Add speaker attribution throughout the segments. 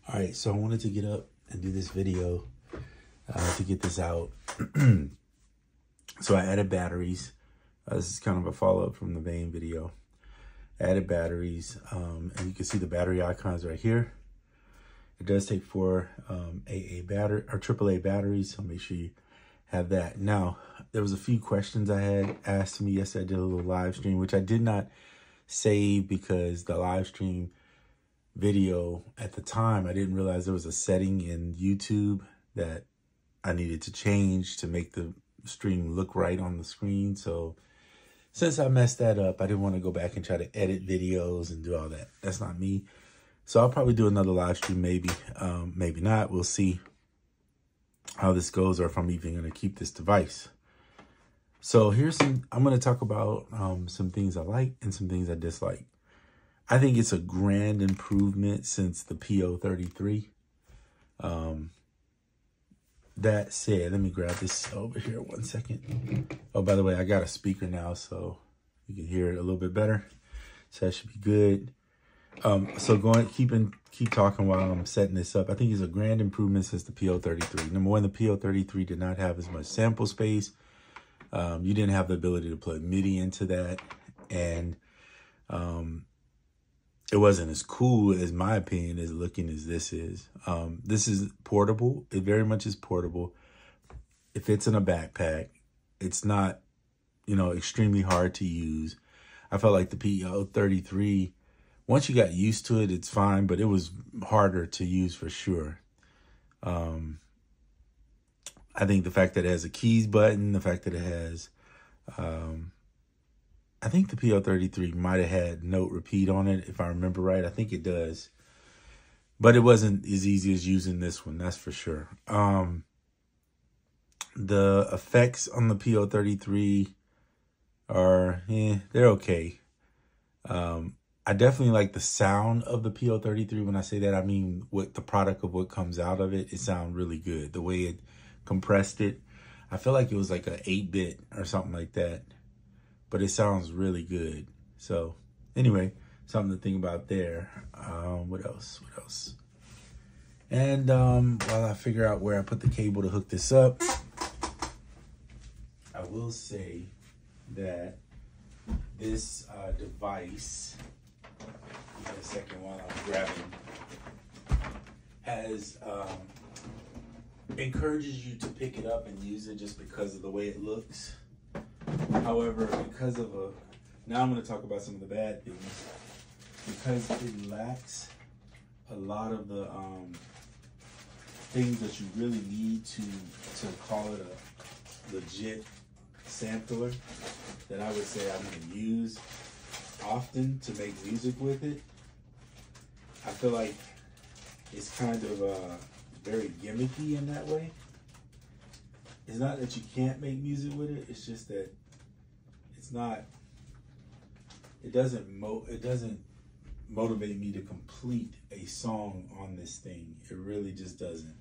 Speaker 1: All right, so I wanted to get up and do this video to get this out. So I added batteries. This is kind of a follow-up from the main video. Added batteries, and you can see the battery icons right here. It does take 4 AA battery or AAA batteries, so make sure you have that. Now, there was a few questions I had asked me yesterday. I did a little live stream, which I did not save because the live stream video at the time, I didn't realize there was a setting in YouTube that I needed to change to make the stream look right on the screen. So since I messed that up, I didn't want to go back and try to edit videos and do all that. That's not me. So I'll probably do another live stream, maybe, maybe not. We'll see how this goes, or if I'm even going to keep this device. So I'm going to talk about some things I like and some things I dislike. I think it's a grand improvement since the KO-133. That said, let me grab this over here 1 second. Oh, by the way, I got a speaker now, so you can hear it a little bit better. So that should be good. So keep talking while I'm setting this up. I think it's a grand improvement since the KO-133. Number one, the KO-133 did not have as much sample space. You didn't have the ability to plug MIDI into that, and it wasn't as cool, as my opinion, as looking as this is. This is portable. It very much is portable. It fits in a backpack. It's not, extremely hard to use. I felt like the KO-133, once you got used to it, it's fine, but it was harder to use for sure. I think the fact that it has a keys button, the fact that it has, I think the KO-133 might have had note repeat on it, if I remember right. I think it does. But it wasn't as easy as using this one, that's for sure. The effects on the KO-133 are, they're okay. I definitely like the sound of the KO-133. When I say that, I mean the product of what comes out of it. It sounds really good. The way it compressed it, I feel like it was like an 8-bit or something like that. But it sounds really good. So anyway, something to think about there. What else? And while I figure out where I put the cable to hook this up, I will say that this device, in a second while I'm grabbing, has encourages you to pick it up and use it just because of the way it looks. However, because of now I'm going to talk about some of the bad things. Because it lacks a lot of the things that you really need to call it a legit sampler that I would say I'm going to use often to make music with it. I feel like it's kind of very gimmicky in that way. It's not that you can't make music with it. It's just that it doesn't motivate me to complete a song on this thing. It really just doesn't.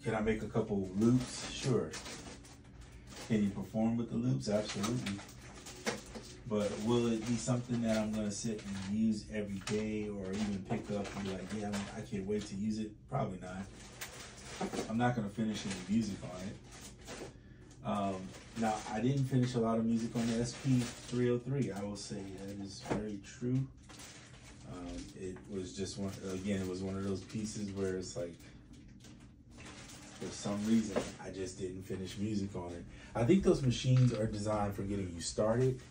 Speaker 1: Can I make a couple loops? Sure. Can you perform with the loops? Absolutely. But will it be something that I'm going to sit and use every day, or even pick up and be like, yeah, I can't wait to use it? Probably not. I'm not going to finish any music on it. Now, I didn't finish a lot of music on the SP303. I will say that is very true. It was just it was one of those pieces where it's like, for some reason, I just didn't finish music on it. I think those machines are designed for getting you started,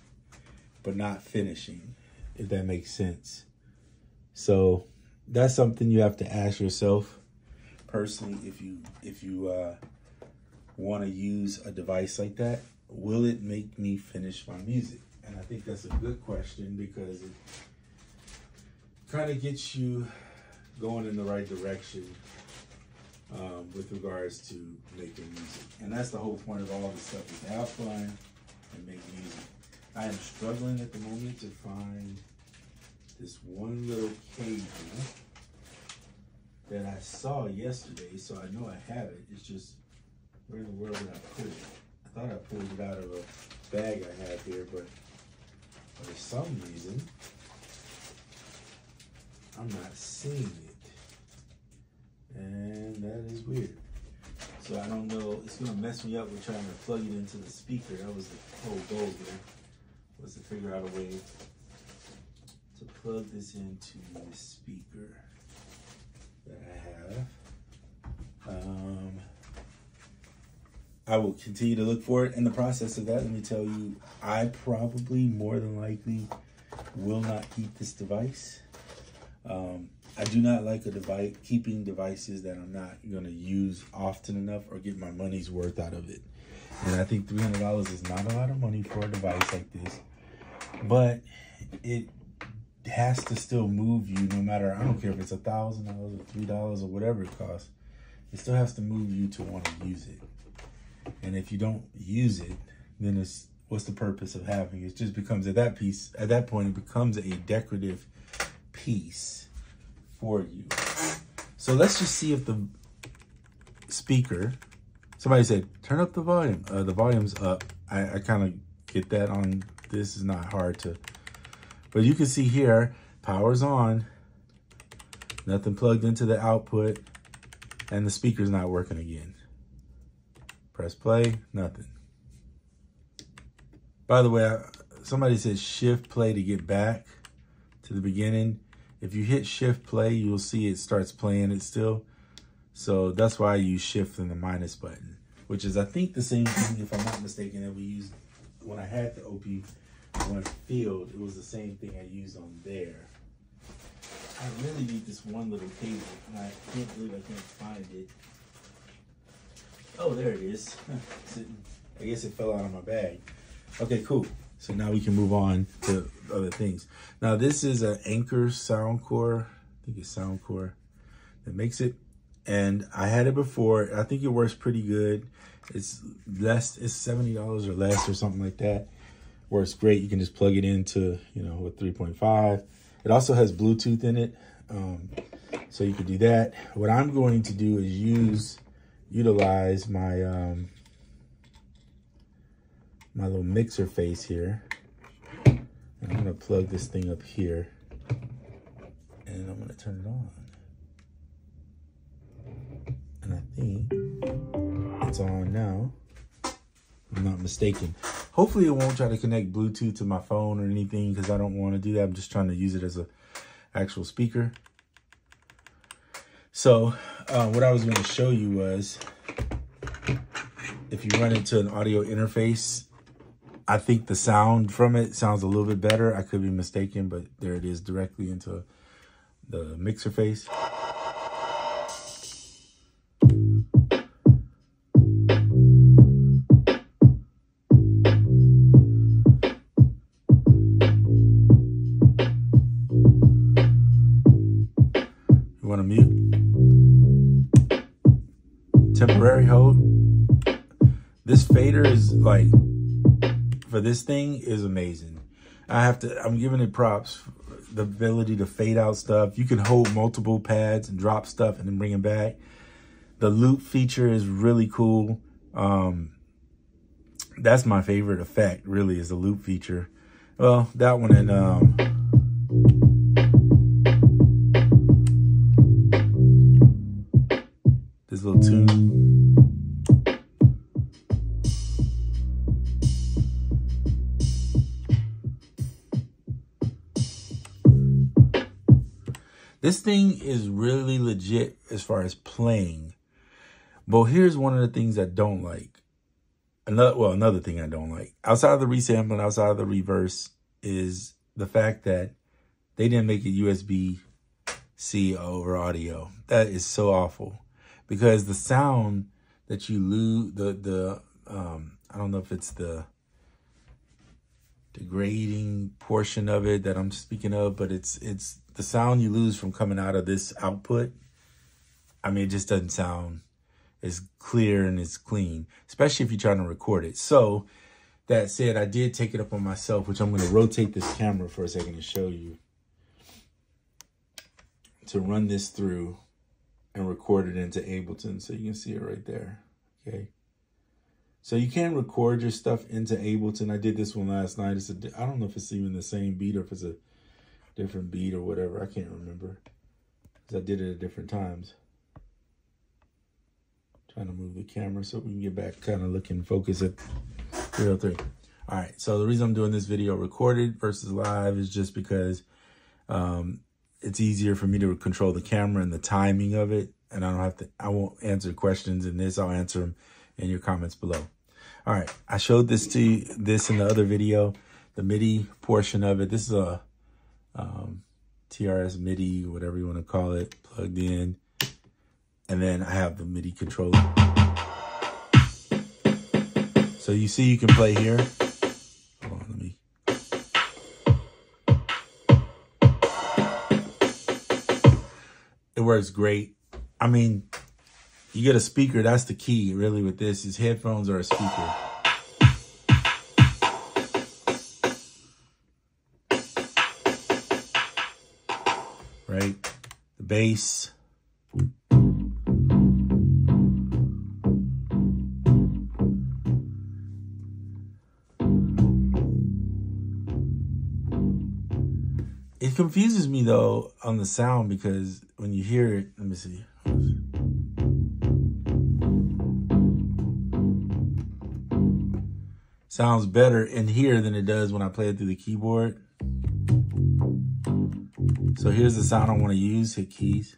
Speaker 1: but not finishing, if that makes sense. So that's something you have to ask yourself personally. If you want to use a device like that, will it make me finish my music? And I think that's a good question, because it kind of gets you going in the right direction with regards to making music. And that's the whole point of all this stuff, is to have fun and make music. I am struggling at the moment to find this one little cable that I saw yesterday, so I know I have it. It's just, where in the world did I put it? I thought I pulled it out of a bag I have here, but for some reason, I'm not seeing it. was weird. So I don't know, it's gonna mess me up with trying to plug it into the speaker. That was the whole goal here, was to figure out a way to plug this into the speaker that I have. I will continue to look for it. In the process of that, let me tell you, I probably more than likely will not keep this device. I do not like keeping devices that I'm not going to use often enough or get my money's worth out of it. And I think $300 is not a lot of money for a device like this, but it has to still move you no matter, I don't care if it's $1,000 or $3 or whatever it costs. It still has to move you to want to use it. And if you don't use it, then what's the purpose of having it? It just becomes, at that point, it becomes a decorative piece for you. So let's just see if the speaker, somebody said, turn up the volume. The volume's up. I kind of get that on this. Is not hard to, but you can see here, power's on, nothing plugged into the output, and the speaker's not working again. Press play, nothing. By the way, somebody said shift play to get back to the beginning. If you hit shift play, you'll see it starts playing it still. So that's why I use shift and the minus button, which is, I think, the same thing, if I'm not mistaken, that we used when I had the OP1 Field. It was the same thing I used on there. I really need this one little cable, and I can't believe I can't find it. Oh, there it is. I guess it fell out of my bag. Okay, cool. So now we can move on to other things. Now this is an Anchor Soundcore. I think it's Soundcore that makes it. And I had it before. I think it works pretty good. It's less, it's $70 or less or something like that. Works great. You can just plug it into, with 3.5. It also has Bluetooth in it. So you could do that. What I'm going to do is utilize my my little mixer face here, and I'm gonna plug this thing up here, and I'm gonna turn it on, and I think it's on now, if I'm not mistaken. Hopefully it won't try to connect Bluetooth to my phone or anything, because I don't want to do that. I'm just trying to use it as a actual speaker. So what I was going to show you was, if you run into an audio interface, I think the sound from it sounds a little bit better. I could be mistaken, but there it is, directly into the mixer face. You want to mute? Temporary hold. This fader is like, for this thing, is amazing. I'm giving it props. The ability to fade out stuff. You can hold multiple pads and drop stuff and then bring it back. The loop feature is really cool. That's my favorite effect, really, is the loop feature. Well, that one and this little tune. This thing is really legit as far as playing. But here's one of the things I don't like. Another thing I don't like. Outside of the resampling, outside of the reverse, is the fact that they didn't make it USB-C over audio. That is so awful. Because the sound that you lose, I don't know if it's the degrading portion of it that I'm speaking of, but it's the sound you lose from coming out of this output. I mean, it just doesn't sound as clear and as clean, especially if you're trying to record it. So that said, I did take it up on myself, which I'm going to rotate this camera for a second to show you, to run this through and record it into Ableton, so you can see it right there. Okay. So you can record your stuff into Ableton. I did this one last night. I don't know if it's even the same beat or if it's a different beat or whatever. I can't remember, because I did it at different times. Trying to move the camera so we can get back kind of looking focus at 303. All right, so the reason I'm doing this video recorded versus live is just because it's easier for me to control the camera and the timing of it. And I won't answer questions in this. I'll answer them in your comments below. All right, I showed this in the other video, the MIDI portion of it. This is a TRS MIDI, whatever you want to call it, plugged in. And then I have the MIDI controller. So you see you can play here. Hold on, let me. It works great. I mean, you get a speaker, that's the key really with this, is headphones or a speaker. Right? The bass. It confuses me though on the sound because when you hear it, let me see. Sounds better in here than it does when I play it through the keyboard. So here's the sound I want to use, hit keys.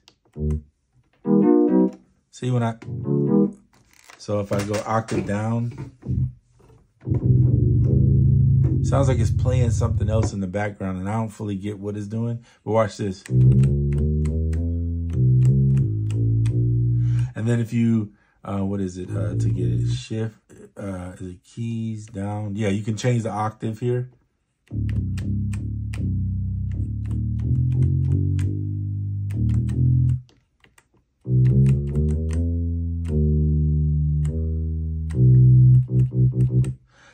Speaker 1: See so if I go octave down, sounds like it's playing something else in the background and I don't fully get what it's doing, but watch this. And then if you, what is it, to get it, shift, is it keys down? Yeah, you can change the octave here.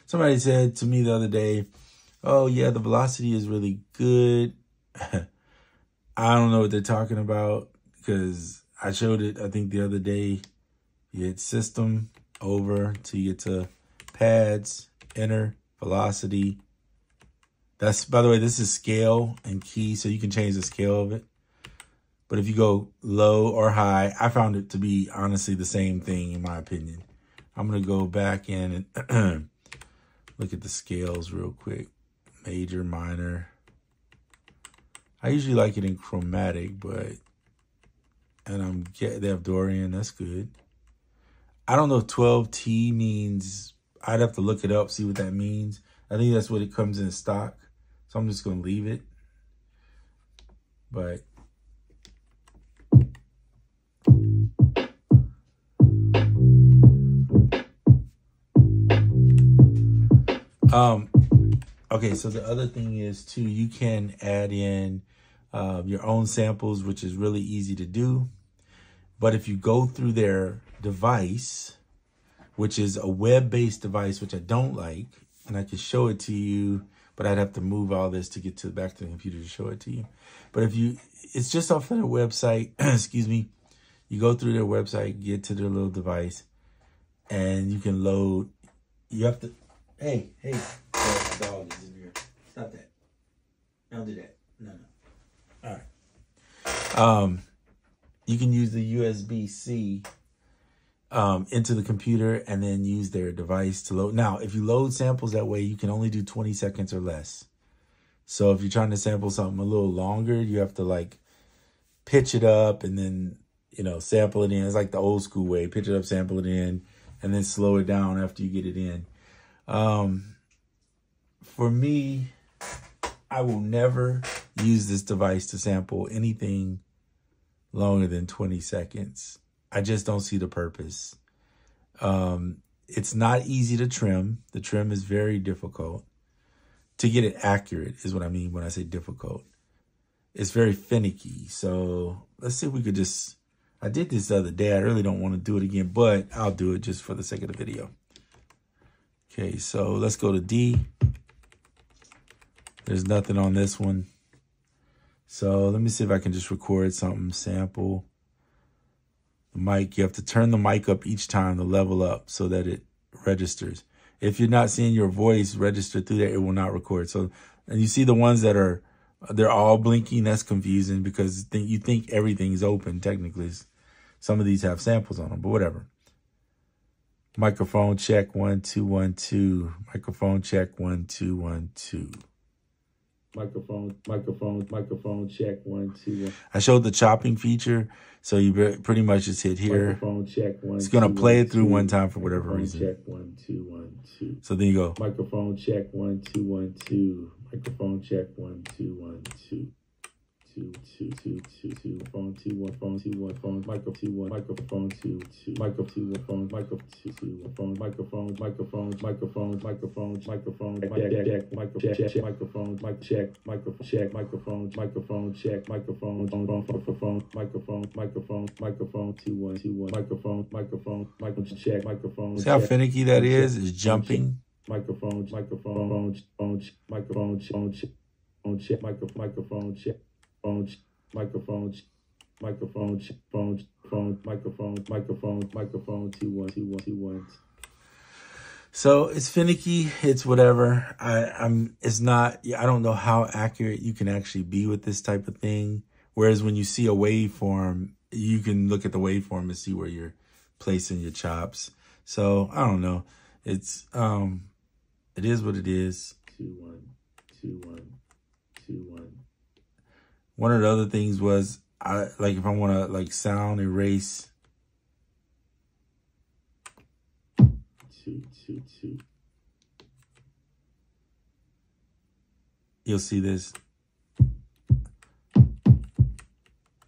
Speaker 1: Somebody said to me the other day, oh yeah, the velocity is really good. I don't know what they're talking about because I showed it, I think the other day. You hit system over till you get to pads, enter, velocity. That's, by the way, this is scale and key, so you can change the scale of it. But if you go low or high, I found it to be honestly the same thing in my opinion. I'm going to go back in and look at the scales real quick. Major, minor. I usually like it in chromatic, but, and they have Dorian, that's good. I don't know if 12T means, I'd have to look it up, see what that means. I think that's what it comes in stock. So I'm just going to leave it. But okay, so the other thing is too, you can add in your own samples, which is really easy to do. But if you go through their device, which is a web-based device, which I don't like, and I can show it to you, but I'd have to move all this to get back to the computer to show it to you. But it's just off of their website, excuse me, you go through their website, get to their little device, and you can load, you have to, hey, oh, my dog is in here. Stop that. Don't do that. No. All right. You can use the USB-C into the computer and then use their device to load. Now, if you load samples that way, you can only do 20 seconds or less. So if you're trying to sample something a little longer, you have to like pitch it up and then, sample it in. It's like the old school way, pitch it up, sample it in, and then slow it down after you get it in. For me, I will never use this device to sample anything longer than 20 seconds. I just don't see the purpose. It's not easy to trim. The trim is very difficult. To get it accurate is what I mean when I say difficult. It's very finicky. So let's see if we could just, I did this the other day. I really don't want to do it again, but I'll do it just for the sake of the video. Okay, so let's go to D. There's nothing on this one. So let me see if I can just record something, sample. The mic, you have to turn the mic up each time to level up so that it registers. If you're not seeing your voice register through there, it will not record. So, and you see the ones that are, they're all blinking. That's confusing because you think everything's open technically. Some of these have samples on them, but whatever. Microphone check 1 2 1 2. Microphone check 1 2 1 2. Microphone check 1 2 1. I showed the chopping feature, so you pretty much just hit here. Microphone check 1 it's gonna play it through one time for whatever reason. Check 1 2 1 2. So then you go. Microphone check 1 2 1 2. Microphone check 1 2 1 2. 2 2 2 2 2 phone 2 1 phone 2 1 phone micro 2 1 microphone 2 2 micro 2 1 phone micro 2 2 phone microphone check microphone check microphone 2 1 2 1 microphone check microphone. See how finicky that is? It's jumping. Microphone check microphone check. Microphone 2 1 2 1 2 1. So it's finicky, it's whatever. It's not, I don't know how accurate you can actually be with this type of thing. Whereas when you see a waveform, you can look at the waveform and see where you're placing your chops. So I don't know. It's it is what it is. 2 1 2 1 2 1. One of the other things was, like if I want to like sound erase. 2 2 2. You'll see this.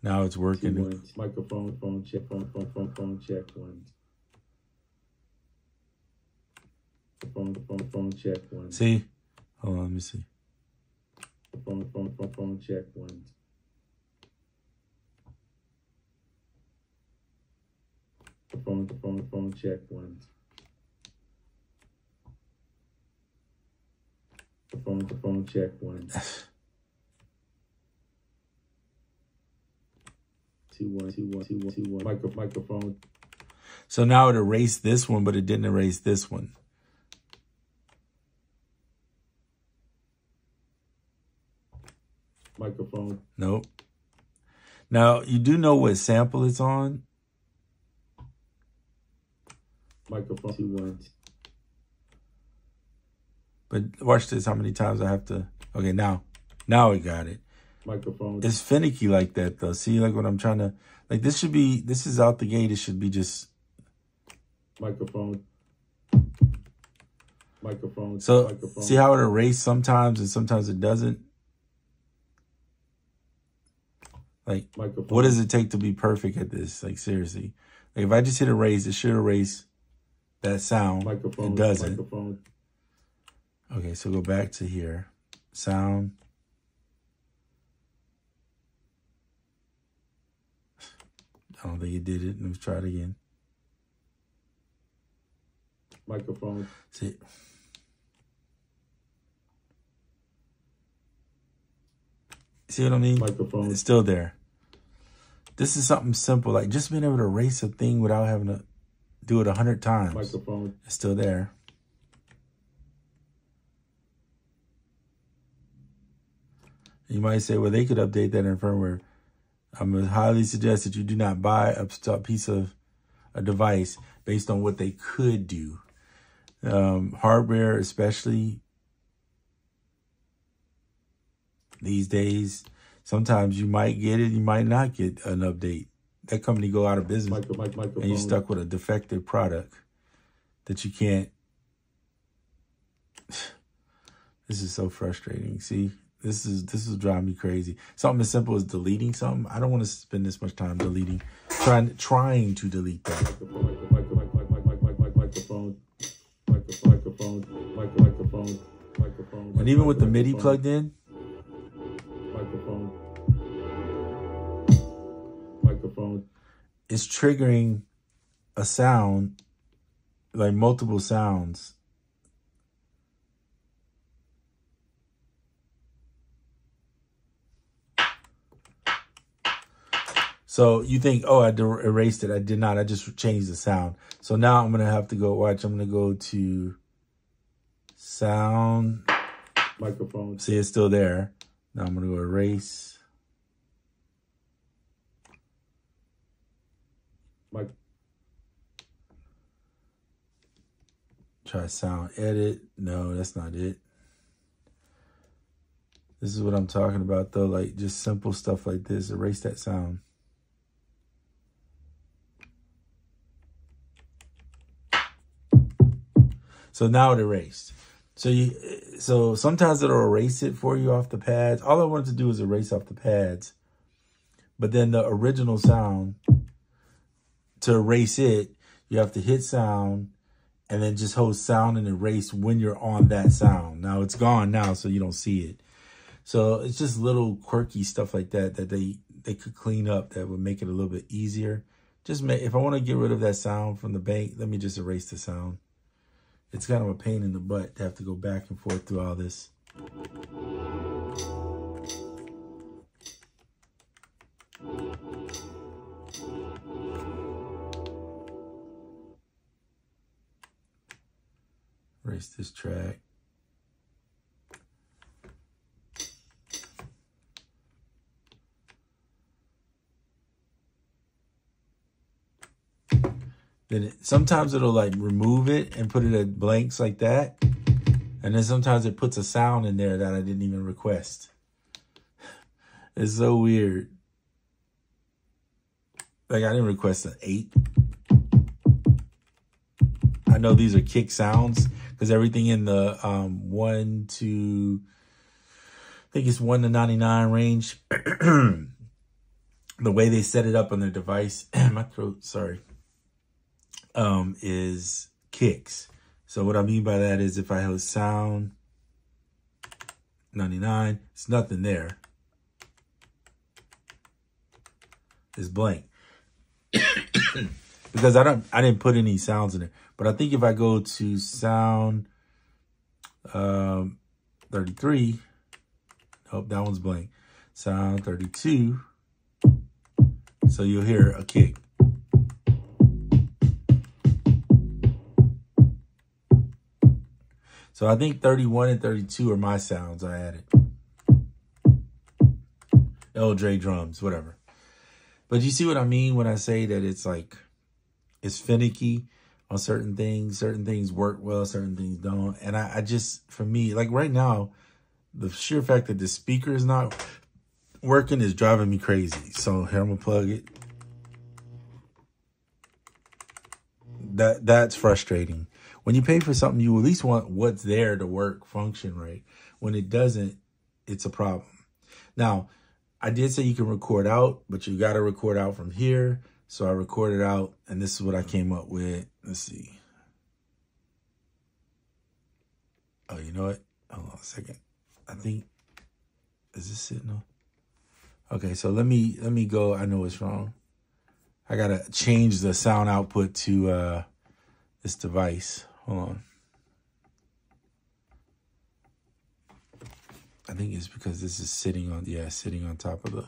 Speaker 1: Now it's working. 2 1. Microphone phone check phone check 1. Phone check 1. See? Hold on, let me see. Phone check 1. Phone check 1. Phone check 1. 2 1 2 1 2 1 2 1. Microphone. So now it erased this one, but it didn't erase this one. Microphone. Nope. Now you do know what sample it's on. Microphone 2 1. But watch this, how many times I have to. Okay, now it got it. Microphone. It's finicky like that though. See, like what I'm trying to, like this is out the gate. It should be just. Microphone. So microphone. See how it erases sometimes and sometimes it doesn't. Like, microphone. What does it take to be perfect at this? Like seriously, like if I just hit erase, it should erase that sound. Microphone. It doesn't. Microphone. Okay, so go back to here. Sound. I don't think it did it. Let's try it again. Microphone. See. See what I mean? Microphone. It's still there. This is something simple, like just being able to erase a thing without having to do it 100 times. Microphone. It's still there. You might say, well, they could update that in firmware. I would highly suggest that you do not buy a piece of a device based on what they could do. Hardware, especially these days, sometimes you might get it, you might not get an update. That company go out of business and you're stuck with a defective product that you can't. This is so frustrating. See? This is driving me crazy. Something as simple as deleting something. I don't want to spend this much time deleting, trying to delete that. And even with the MIDI plugged in, it's triggering a sound, like multiple sounds. So you think, oh, I erased it. I did not. I just changed the sound. So now I'm going to have to go watch. I'm going to go to sound. Microphone. See, it's still there. Now I'm going to go erase. Try sound edit. No, that's not it. This is what I'm talking about though, like just simple stuff like this. Erase that sound. So now it erased. So sometimes it'll erase it for you off the pads. All I wanted to do is erase off the pads. But then the original sound, to erase it, you have to hit sound and then just hold sound and erase when you're on that sound. Now it's gone now, so you don't see it. So it's just little quirky stuff like that that they could clean up that would make it a little bit easier. If I want to get rid of that sound from the bank, let me just erase the sound. It's kind of a pain in the butt to have to go back and forth through all this. Erase this track. Then sometimes it'll like remove it and put it at blanks like that. And then sometimes it puts a sound in there that I didn't even request. It's so weird. Like I didn't request an 8. I know these are kick sounds because everything in the 1 to, I think it's 1 to 99 range. The way they set it up on their device, my throat, sorry. Is kicks. So what I mean by that is if I have sound 99, it's nothing there. It's blank. Because I didn't put any sounds in there. But I think if I go to sound 33, nope, that one's blank. Sound 32. So you'll hear a kick. So I think 31 and 32 are my sounds I added. LJ drums, whatever. But you see what I mean when I say that it's like, it's finicky on certain things. Certain things work well, certain things don't. And I just, for me, like right now, the sheer fact that the speaker is not working is driving me crazy. So here, I'm gonna plug it. That's frustrating. When you pay for something, you at least want what's there to work, function right. When it doesn't, it's a problem. Now, I did say you can record out, but you got to record out from here. So I recorded out, and this is what I came up with. Let's see. Oh, you know what? Hold on a second. I think, is this sitting on? Okay, so let me go. I know what's wrong. I got to change the sound output to this device. Hold on. I think it's because this is sitting on top of the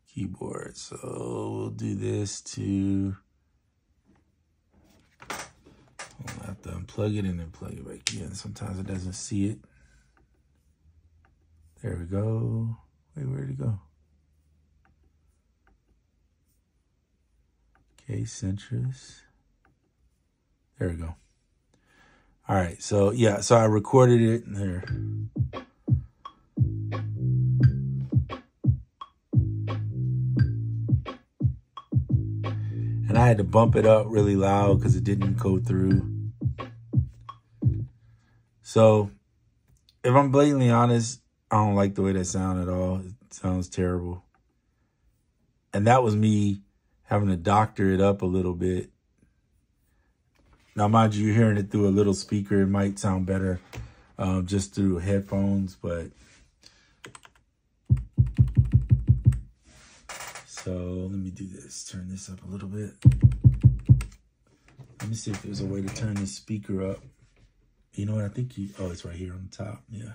Speaker 1: keyboard. So we'll do this to, I'll have to unplug it and then plug it back in. Sometimes it doesn't see it. There we go. Wait, where'd it go? Okay, Centris. There we go. All right, so yeah, so I recorded it there. And I had to bump it up really loud because it didn't go through. So if I'm blatantly honest, I don't like the way that sounded at all. It sounds terrible. And that was me having to doctor it up a little bit. Now, mind you, you're hearing it through a little speaker. It might sound better just through headphones, but... So let me do this. Turn this up a little bit. Let me see if there's a way to turn this speaker up. You know what? I think oh, it's right here on the top. Yeah.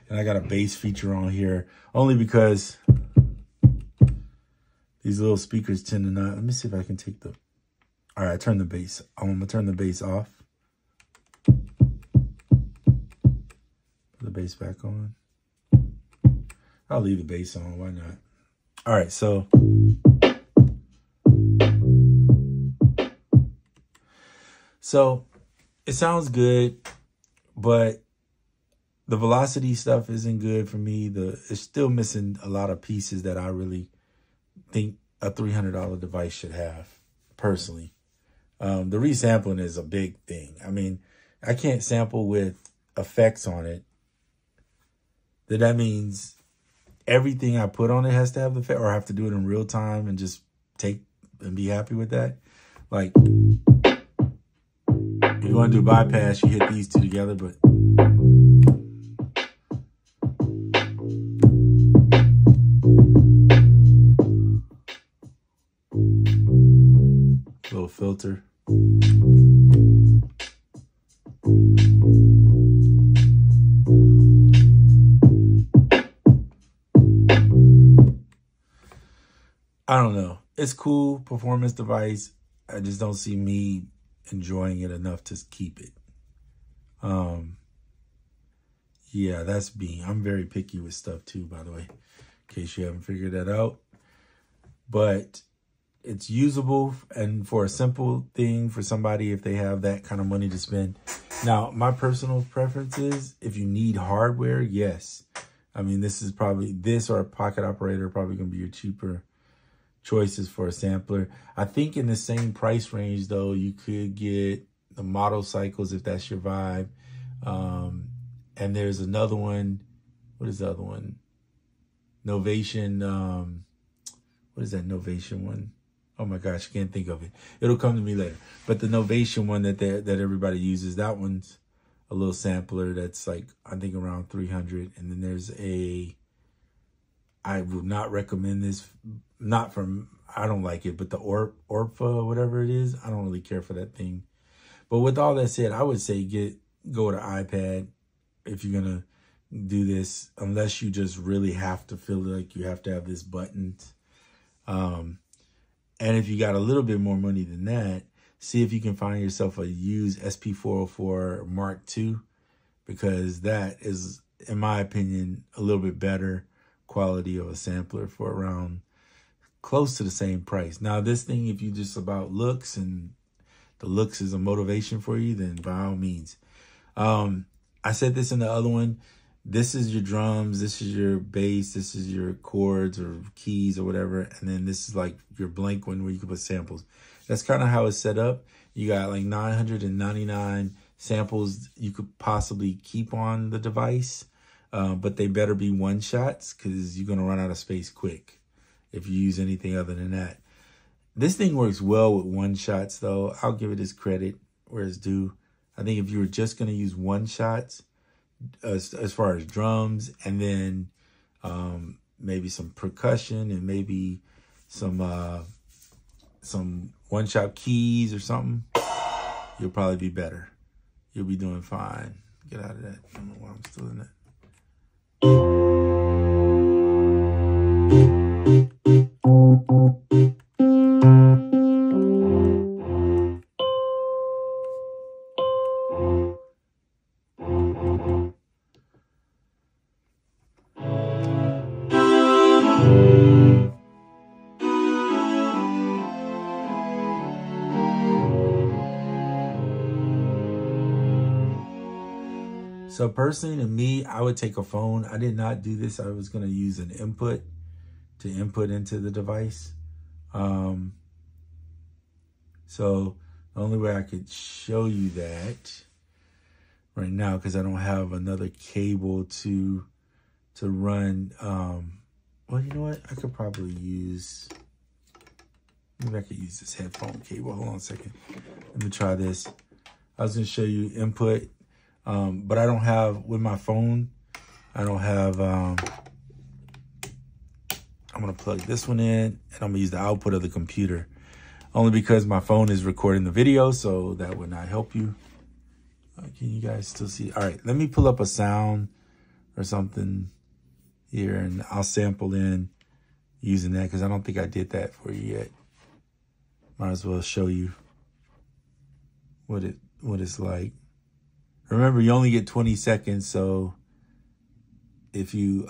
Speaker 1: And I got a bass feature on here only because these little speakers tend to not. Let me see if I can take the. All right, I turn the bass. I'm gonna turn the bass off. Put the bass back on. I'll leave the bass on. Why not? All right, so So it sounds good, but the velocity stuff isn't good for me. It's still missing a lot of pieces that I really think a $300 device should have, personally. The resampling is a big thing. I mean, I can't sample with effects on it. That means everything I put on it has to have the effect, or I have to do it in real time and just take and be happy with that. Like, if you want to do bypass, you hit these two together, but little filter. I don't know. It's cool performance device. I just don't see me enjoying it enough to keep it. Yeah, that's me. I'm very picky with stuff too, by the way, in case you haven't figured that out. But it's usable, and for a simple thing for somebody, if they have that kind of money to spend. Now, my personal preference is, if you need hardware, yes. I mean, this or a pocket operator probably going to be your cheaper choices for a sampler. I think in the same price range, though, you could get the model cycles if that's your vibe. And there's another one. What is the other one? Novation. What is that Novation one? Oh my gosh, I can't think of it. It'll come to me later. But the Novation one that everybody uses, that one's a little sampler that's like, I think around 300. And then there's I would not recommend this, I don't like it, but the Orpha or whatever it is, I don't really care for that thing. But with all that said, I would say go to iPad if you're going to do this, unless you just really have to feel like you have to have this button. And if you got a little bit more money than that, see if you can find yourself a used SP404 Mark II, because that is, in my opinion, a little bit better quality of a sampler for around close to the same price. Now, this thing, if you just about looks and the looks is a motivation for you, then by all means. I said this in the other one. This is your drums, this is your bass, this is your chords or keys or whatever. And then this is like your blank one where you can put samples. That's kind of how it's set up. You got like 999 samples you could possibly keep on the device. But they better be one shots, because you're going to run out of space quick if you use anything other than that. This thing works well with one shots, though. I'll give it its credit where it's due. I think if you were just going to use one shots, as far as drums, and then maybe some percussion and maybe some one-shot keys or something, you'll probably be better. You'll be doing fine. Get out of that. I don't know why I'm still in that. So personally, to me, I would take a phone. I did not do this. I was going to use an input to input into the device. So the only way I could show you that right now, because I don't have another cable to run. Well, you know what? I could probably use, maybe I could use this headphone cable. Hold on a second. Let me try this. I was going to show you input. But I don't have, with my phone, I don't have, I'm going to plug this one in, and I'm going to use the output of the computer. Only because my phone is recording the video, so that would not help you. Can you guys still see? All right, let me pull up a sound or something here, and I'll sample in using that, because I don't think I did that for you yet. Might as well show you what it's like. Remember, you only get 20 seconds, so if you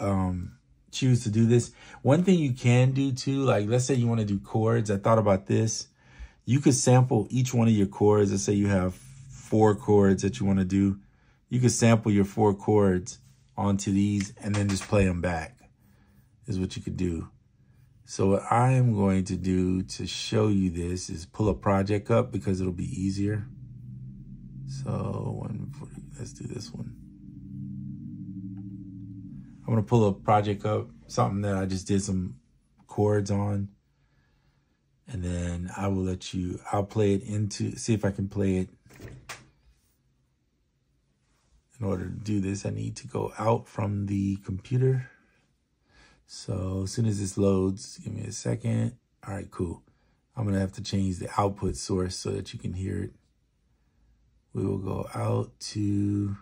Speaker 1: choose to do this. One thing you can do too, like let's say you want to do chords. I thought about this. You could sample each one of your chords. Let's say you have 4 chords that you want to do, you can sample your 4 chords onto these and then just play them back, is what you could do. So what I am going to do to show you this is pull a project up because it'll be easier. So let's do this one. I'm gonna pull a project up, something that I just did some chords on. And then I will I'll play it see if I can play it. In order to do this, I need to go out from the computer. So as soon as this loads, give me a second. All right, cool. I'm gonna have to change the output source so that you can hear it. We will go out to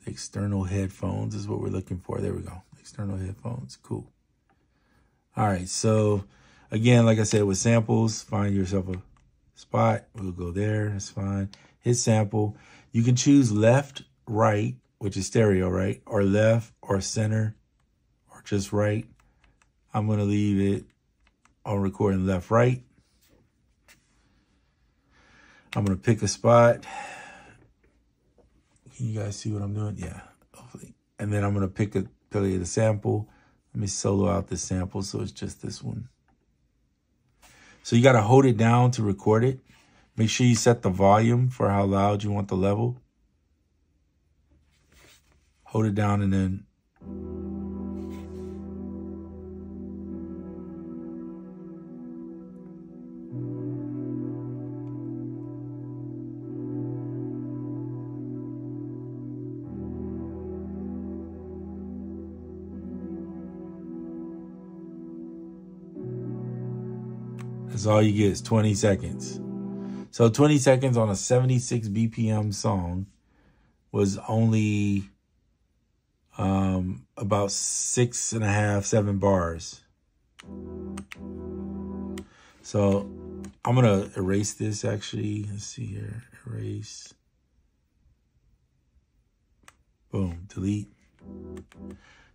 Speaker 1: external headphones is what we're looking for. There we go. External headphones. Cool. All right. So again, like I said, with samples, find yourself a spot. We'll go there. That's fine. Hit sample. You can choose left, right, which is stereo, right? Or left or center or just right. I'm going to leave it on recording left, right. I'm going to pick a spot. Can you guys see what I'm doing? Yeah, hopefully. And then I'm going to play the sample. Let me solo out the sample so it's just this one. So you got to hold it down to record it. Make sure you set the volume for how loud you want the level. Hold it down and then that's all you get is 20 seconds. So 20 seconds on a 76 BPM song was only about 6.5, 7 bars. So I'm gonna erase this actually. Let's see here, erase. Boom, delete.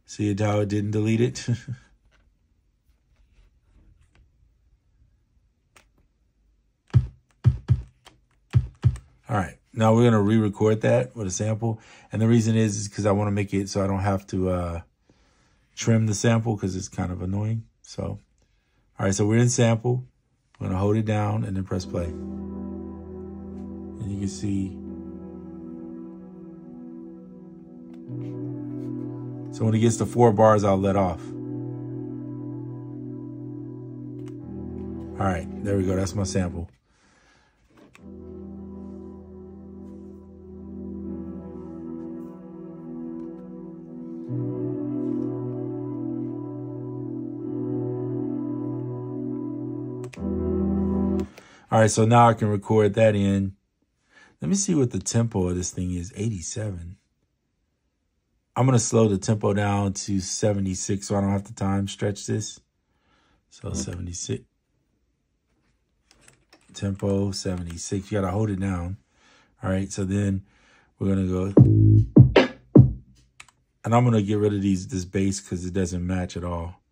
Speaker 1: See how it didn't delete it? All right, now we're gonna re-record that with a sample. And the reason is because I wanna make it so I don't have to trim the sample because it's kind of annoying. So, all right, so we're in sample. I'm gonna hold it down and then press play. And you can see. So when it gets to 4 bars, I'll let off. All right, there we go, that's my sample. All right, so now I can record that in. Let me see what the tempo of this thing is, 87. I'm going to slow the tempo down to 76 so I don't have to time stretch this. So 76. Tempo, 76. You got to hold it down. All right, so then we're going to go. And I'm going to get rid of this bass because it doesn't match at all.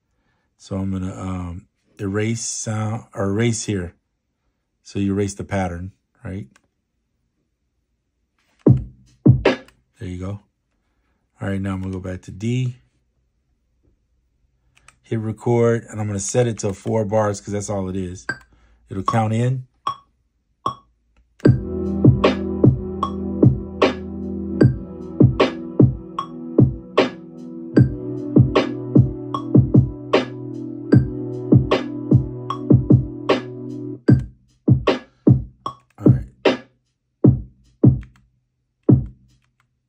Speaker 1: So I'm going to erase sound, or erase here. So you erase the pattern, right? There you go. All right, now I'm gonna go back to D. Hit record, and I'm gonna set it to 4 bars because that's all it is. It'll count in.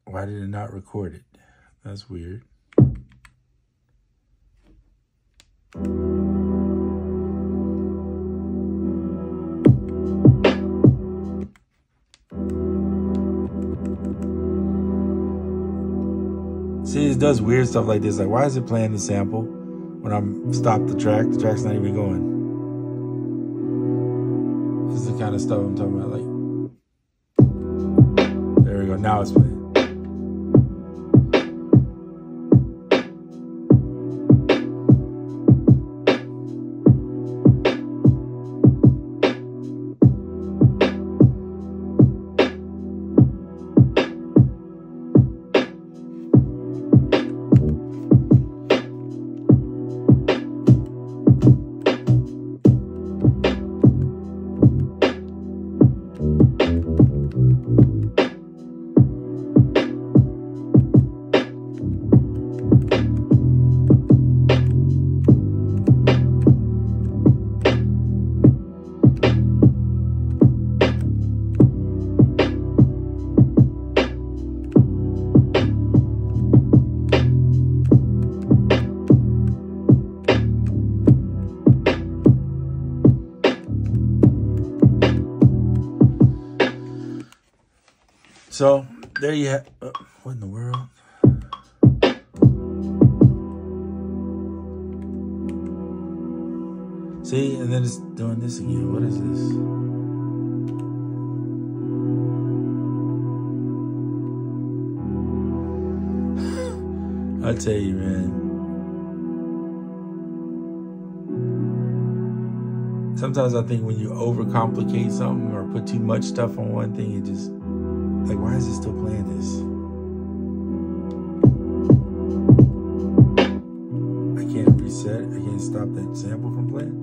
Speaker 1: Why did it not record it? That's weird. See, it does weird stuff like this. Like, why is it playing the sample when I'm stopped the track? The track's not even going. This is the kind of stuff I'm talking about. Like, there we go. Now it's playing. So there you have, what in the world? See, and then it's doing this again. What is this? I tell you, man. Sometimes I think when you overcomplicate something or put too much stuff on one thing, it just, like, why is it still playing this? I can't reset. I can't stop that sample from playing.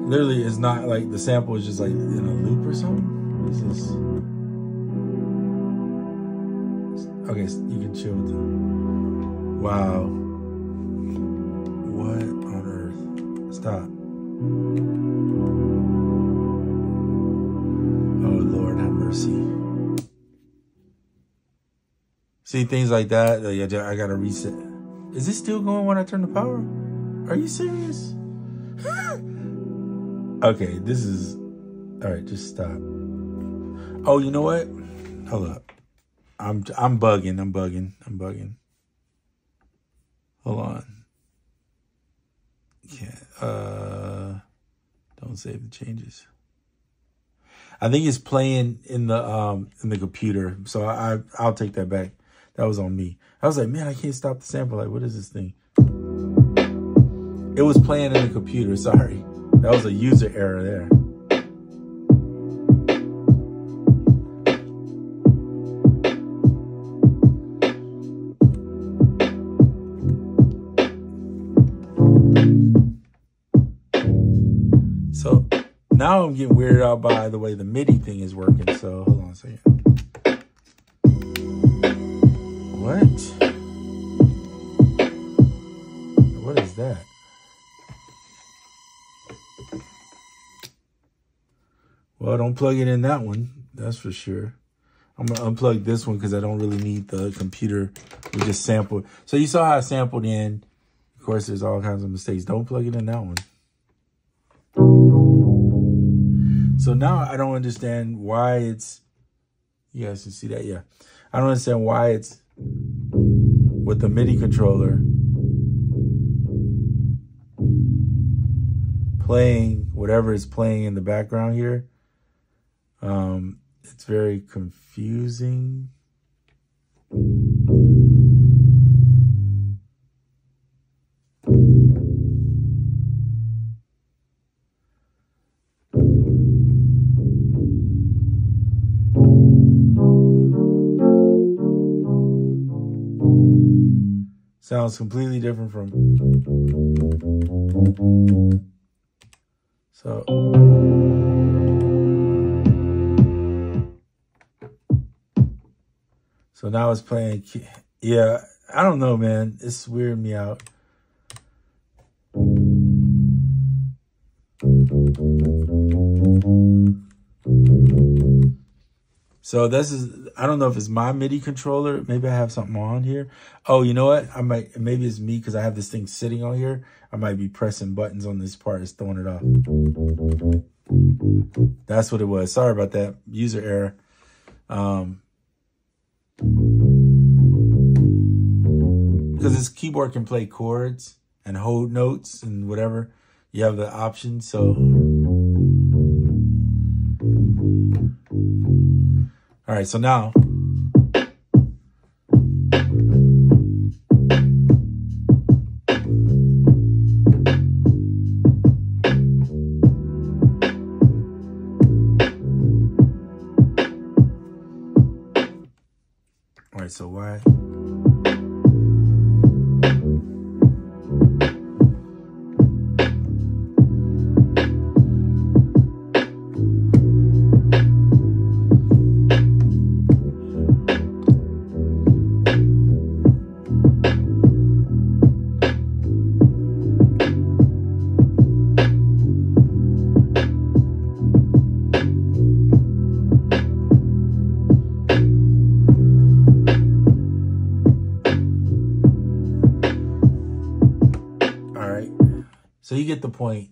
Speaker 1: Literally, it's not like the sample is just like in a loop or something. What is this? Okay, so you can chill with it. Wow. What on earth? Stop. Oh, Lord, have mercy. See, things like that, like I gotta reset. Is this still going when I turn the power? Are you serious? Okay, this is, all right, just stop. Oh, you know what? Hold up. I'm bugging. Hold on. Yeah, don't save the changes. I think it's playing in the computer, so I'll take that back. That was on me. I was like, man, I can't stop the sample. Like, what is this thing? It was playing in the computer, sorry. That was a user error there. So now I'm getting weirded out by the way the MIDI thing is working. So hold on a second. What? What is that? Well, don't plug it in that one. That's for sure. I'm going to unplug this one because I don't really need the computer. We just sampled. So you saw how I sampled in. Of course, there's all kinds of mistakes. Don't plug it in that one. So now I don't understand why it's... You guys can see that? Yeah. I don't understand why it's with the MIDI controller playing whatever is playing in the background here. It's very confusing. Sounds completely different from... So... So now it's playing, yeah, I don't know, man. It's weirding me out. So this is, I don't know if it's my MIDI controller. Maybe I have something on here. Oh, you know what? Maybe it's me because I have this thing sitting on here. I might be pressing buttons on this part. It's throwing it off. That's what it was. Sorry about that. User error. Because this keyboard can play chords and hold notes and whatever. You have the option, so. All right, so now. All right, so why? So you get the point.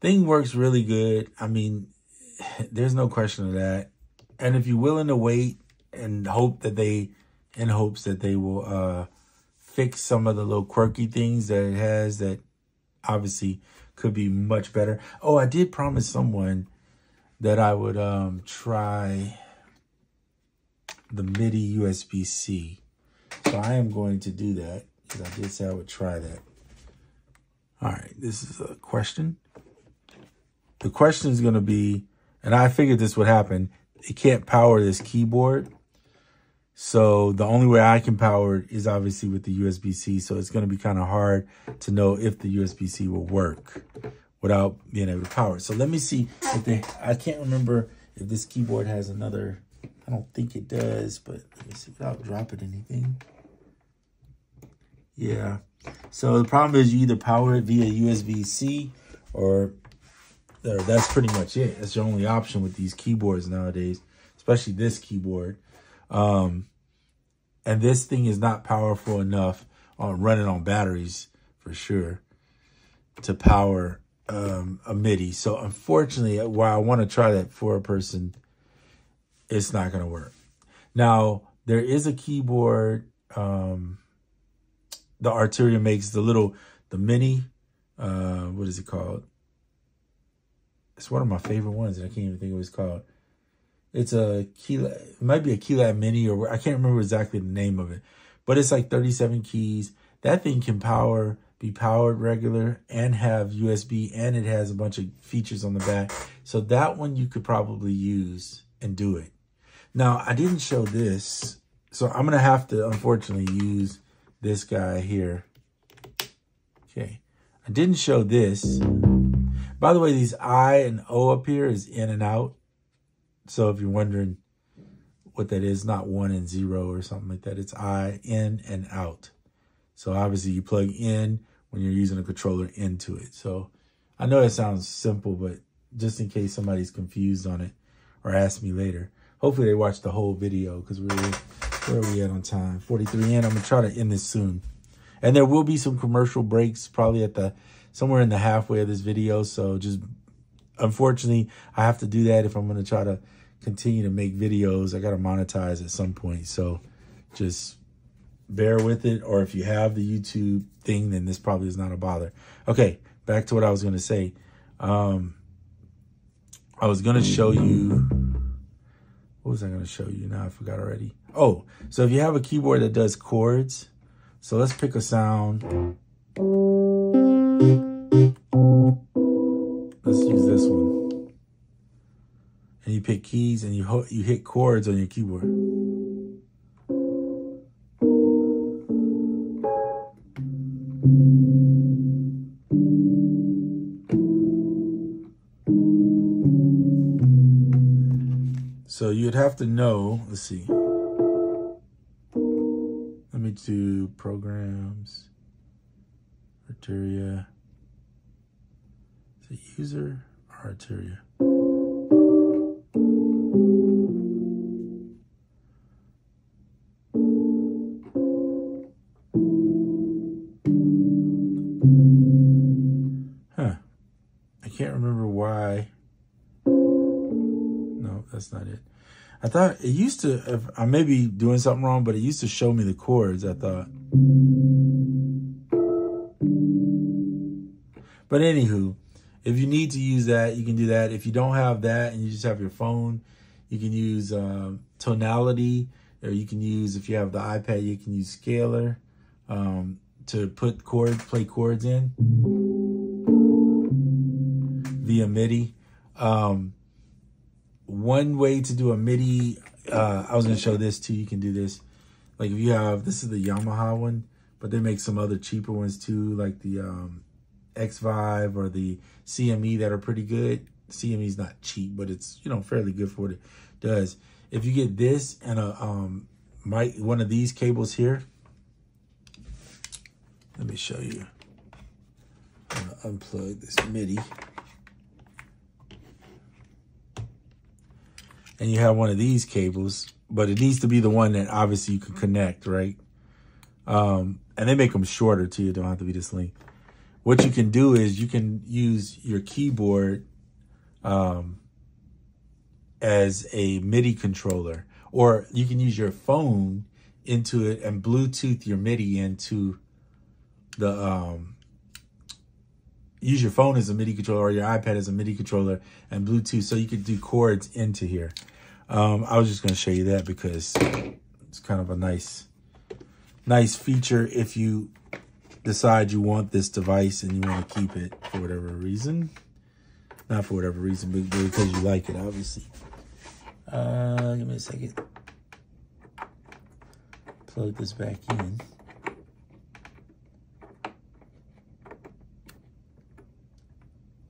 Speaker 1: Thing works really good. I mean, there's no question of that. And if you're willing to wait and hope that they, in hopes that they will fix some of the little quirky things that it has that obviously could be much better. Oh, I did promise someone that I would try the MIDI USB-C. So I am going to do that because I did say I would try that. All right, this is a question. The question is going to be, and I figured this would happen, it can't power this keyboard. So the only way I can power it is obviously with the USB-C. So it's going to be kind of hard to know if the USB-C will work without being able to power it. So let me see if they, I can't remember if this keyboard has another, I don't think it does, but let me see without dropping anything. Yeah. So the problem is you either power it via USB-C or that's pretty much it. That's your only option with these keyboards nowadays, especially this keyboard. And this thing is not powerful enough on running on batteries for sure to power a MIDI. So unfortunately, while I want to try that for a person, it's not going to work. Now, there is a keyboard, the Arturia makes the mini, what is it called? It's one of my favorite ones, and I can't even think of what it's called. It's a Keylab, it might be a Keylab Mini, or I can't remember exactly the name of it, but it's like 37 keys. That thing can be powered regular and have USB, and it has a bunch of features on the back. So that one you could probably use and do it. Now, I didn't show this, so I'm going to have to, unfortunately, use this guy here. Okay. I didn't show this. By the way, these I and O up here is in and out. So if you're wondering what that is, not 1 and 0 or something like that. It's I, in, and out. So obviously you plug in when you're using a controller into it. So I know that sounds simple, but just in case somebody's confused on it or ask me later. Hopefully they watch the whole video because where are we at on time? 43 in. I'm going to try to end this soon. And there will be some commercial breaks probably at somewhere in the halfway of this video. So just, unfortunately, I have to do that if I'm going to try to continue to make videos. I got to monetize at some point. So just bear with it. Or if you have the YouTube thing, then this probably is not a bother. Okay, back to what I was going to say. I was going to show you, what was I going to show you? Now I forgot already. Oh, so if you have a keyboard that does chords, so let's pick a sound. Let's use this one. And you pick keys and you hit chords on your keyboard. So you'd have to know, let's see. Let me do programs, Arturia. Is it user or Arturia? Huh. I can't remember why. No, that's not it. I thought it used to, I may be doing something wrong, but it used to show me the chords, I thought. But anywho, if you need to use that, you can do that. If you don't have that and you just have your phone, you can use tonality, or you can use, if you have the iPad, you can use scaler to put play chords in via MIDI. One way to do a MIDI, I was going to show this too. You can do this. Like if you have, this is the Yamaha one, but they make some other cheaper ones too, like the X5 or the CME that are pretty good. CME is not cheap, but it's, you know, fairly good for what it does. If you get this and one of these cables here, let me show you. I'm going to unplug this MIDI. And you have one of these cables, but it needs to be the one that obviously you can connect, right? And they make them shorter too. It don't have to be this length. what you can do is you can use your keyboard as a MIDI controller, or you can use your phone into it and Bluetooth your MIDI into the, use your phone as a MIDI controller or your iPad as a MIDI controller and Bluetooth, so you could do chords into here. I was just going to show you that because it's kind of a nice feature if you decide you want this device and you want to keep it for whatever reason. Not for whatever reason, but because you like it, obviously. Give me a second. Plug this back in.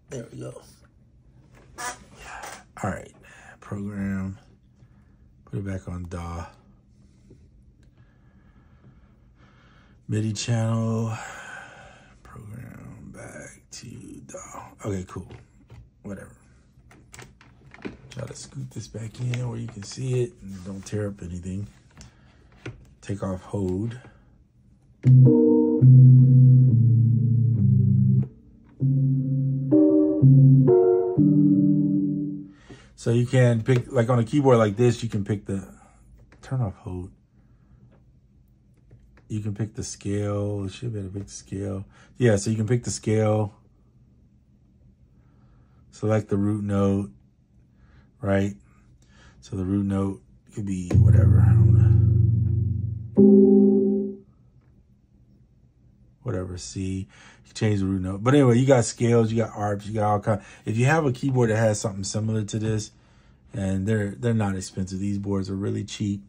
Speaker 1: There we go. All right, program. Put it back on DAW. MIDI channel. Program back to DAW. Okay, cool. Whatever. Try to scoot this back in where you can see it and don't tear up anything. Take off hold. So you can pick, like on a keyboard like this, you can pick the, turn off hold. You can pick the scale. You should be able to pick the scale. Yeah, so you can pick the scale. Select the root note, right? So the root note could be whatever. I don't know. Whatever, C. You change the root note. But anyway, you got scales, you got arps, you got all kinds. If you have a keyboard that has something similar to this, and they're not expensive. These boards are really cheap.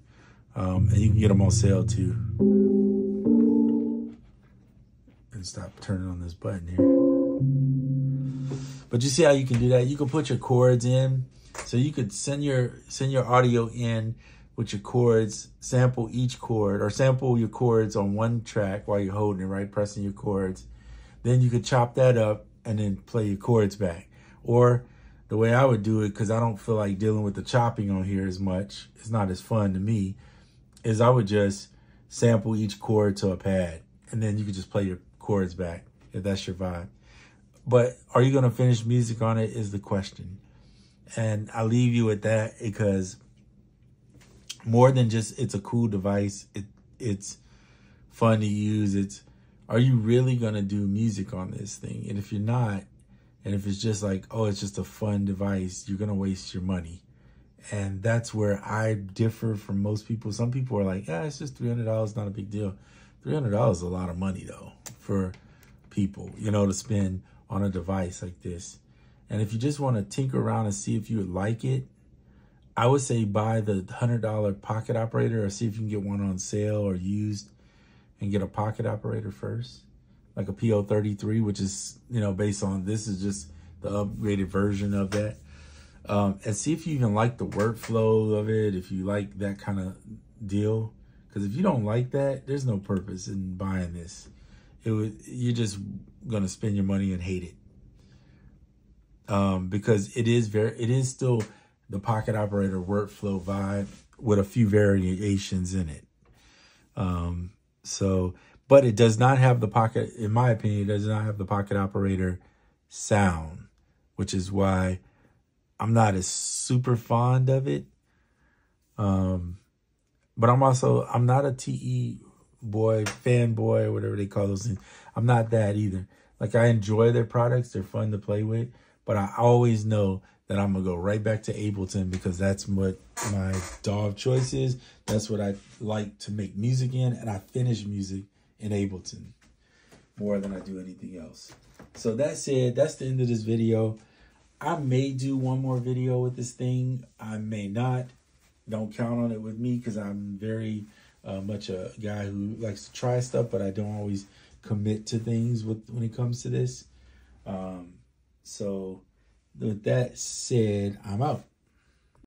Speaker 1: And you can get them on sale too. And stop turning on this button here. But you see how you can do that? You can put your chords in. So you could send your audio in with your chords, sample each chord, or sample your chords on one track while you're holding it, right? Pressing your chords. Then you could chop that up and then play your chords back. Or the way I would do it, because I don't feel like dealing with the chopping on here as much, it's not as fun to me, is I would just sample each chord to a pad. And then you could just play your chords back if that's your vibe. But are you going to finish music on it is the question. And I leave you with that because more than just it's a cool device, it's fun to use. Are you really going to do music on this thing? And if you're not, and if it's just like, oh, it's just a fun device, you're going to waste your money. And that's where I differ from most people. Some people are like, yeah, it's just $300, not a big deal. $300 is a lot of money, though, for people, you know, to spend on a device like this. And if you just want to tinker around and see if you would like it, I would say buy the $100 pocket operator, or see if you can get one on sale or used and get a pocket operator first, like a KO-133, which is, you know, based on, this is just the upgraded version of that. And see if you even like the workflow of it, if you like that kind of deal. Because if you don't like that, there's no purpose in buying this. You're just going to spend your money and hate it. Because it is still the pocket operator workflow vibe with a few variations in it. But it does not have the pocket, in my opinion, it does not have the pocket operator sound, which is why I'm not as super fond of it. But I'm not a TE boy, fanboy, whatever they call those things. I'm not that either. Like, I enjoy their products. They're fun to play with. But I always know that I'm going to go right back to Ableton because that's what my DAW of choice is. That's what I like to make music in. And I finish music in Ableton more than I do anything else. So that's it. That's the end of this video. I may do one more video with this thing. I may not. Don't count on it with me because I'm very much a guy who likes to try stuff, but I don't always commit to things when it comes to this. So with that said, I'm out.